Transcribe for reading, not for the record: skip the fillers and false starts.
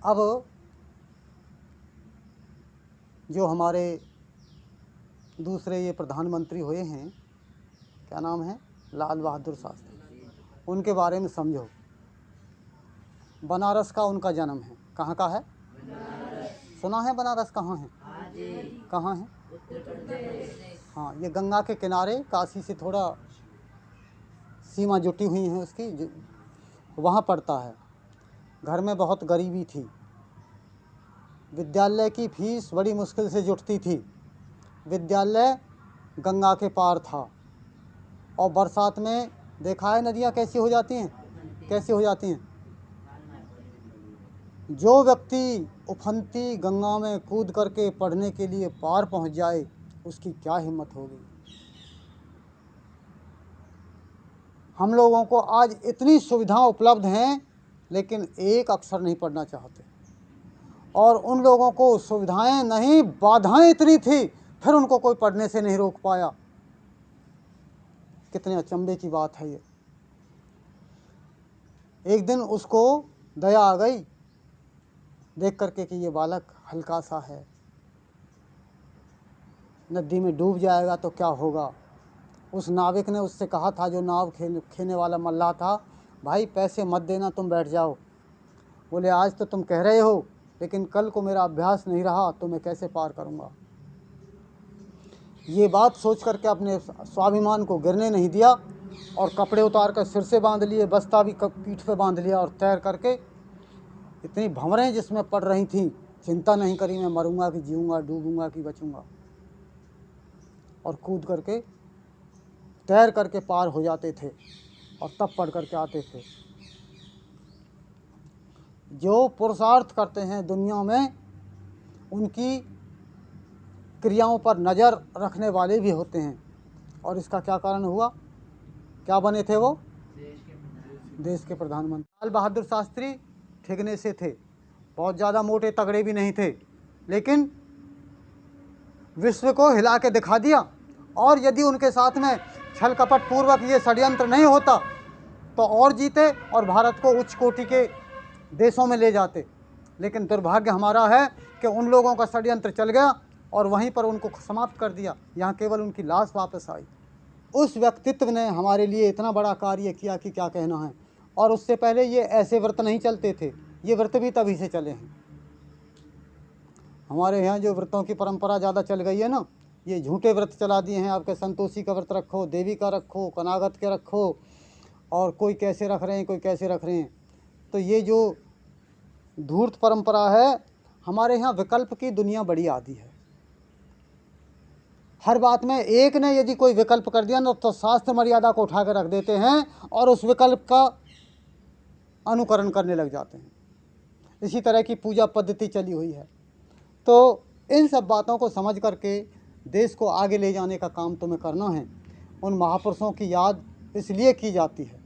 अब जो हमारे दूसरे ये प्रधानमंत्री हुए हैं, क्या नाम है, लाल बहादुर शास्त्री, उनके बारे में समझो। बनारस का उनका जन्म है। कहाँ का है? सुना है बनारस कहाँ है? कहाँ है? हाँ, ये गंगा के किनारे, काशी से थोड़ा सीमा जुटी हुई है उसकी, वहाँ पड़ता है। घर में बहुत गरीबी थी, विद्यालय की फीस बड़ी मुश्किल से जुटती थी। विद्यालय गंगा के पार था, और बरसात में देखा है नदियाँ कैसी हो जाती हैं, कैसी हो जाती हैं। जो व्यक्ति उफनती गंगा में कूद करके पढ़ने के लिए पार पहुंच जाए, उसकी क्या हिम्मत होगी। हम लोगों को आज इतनी सुविधा उपलब्ध हैं, लेकिन एक अक्षर नहीं पढ़ना चाहते। और उन लोगों को सुविधाएं नहीं, बाधाएं इतनी थी, फिर उनको कोई पढ़ने से नहीं रोक पाया। कितने अचंभे की बात है ये। एक दिन उसको दया आ गई देख करके कि ये बालक हल्का सा है, नदी में डूब जाएगा तो क्या होगा। उस नाविक ने उससे कहा था, जो नाव खेने वाला मल्लाह था, भाई पैसे मत देना, तुम बैठ जाओ। बोले आज तो तुम कह रहे हो, लेकिन कल को मेरा अभ्यास नहीं रहा तो मैं कैसे पार करूँगा। ये बात सोच करके अपने स्वाभिमान को गिरने नहीं दिया, और कपड़े उतार कर सिर से बांध लिए, बस्ता भी पीठ पे बांध लिया, और तैर करके, इतनी भंवरें जिसमें पड़ रही थीं, चिंता नहीं करी मैं मरूंगा कि जीऊँगा, डूबूंगा कि बचूंगा। और कूद करके तैर करके पार हो जाते थे, और तब पढ़ करके आते थे। जो पुरुषार्थ करते हैं दुनिया में, उनकी क्रियाओं पर नज़र रखने वाले भी होते हैं। और इसका क्या कारण हुआ? क्या बने थे वो? देश के प्रधानमंत्री। लाल बहादुर शास्त्री ठिकने से थे, बहुत ज़्यादा मोटे तगड़े भी नहीं थे, लेकिन विश्व को हिला के दिखा दिया। और यदि उनके साथ में छल कपट पूर्वक ये षड्यंत्र नहीं होता तो और जीते और भारत को उच्च कोटि के देशों में ले जाते। लेकिन दुर्भाग्य हमारा है कि उन लोगों का षड्यंत्र चल गया और वहीं पर उनको समाप्त कर दिया। यहाँ केवल उनकी लाश वापस आई। उस व्यक्तित्व ने हमारे लिए इतना बड़ा कार्य किया कि क्या कहना है। और उससे पहले ये ऐसे व्रत नहीं चलते थे, ये व्रत भी तभी से चले हैं। हमारे यहाँ जो व्रतों की परंपरा ज़्यादा चल गई है ना, ये झूठे व्रत चला दिए हैं। आपके संतोषी का व्रत रखो, देवी का रखो, कनागत के रखो, और कोई कैसे रख रहे हैं, कोई कैसे रख रहे हैं। तो ये जो धूर्त परंपरा है, हमारे यहाँ विकल्प की दुनिया बड़ी आदि है। हर बात में एक ने यदि कोई विकल्प कर दिया ना, तो शास्त्र मर्यादा को उठा कर रख देते हैं और उस विकल्प का अनुकरण करने लग जाते हैं। इसी तरह की पूजा पद्धति चली हुई है। तो इन सब बातों को समझ करके देश को आगे ले जाने का काम तुम्हें करना है। उन महापुरुषों की याद इसलिए की जाती है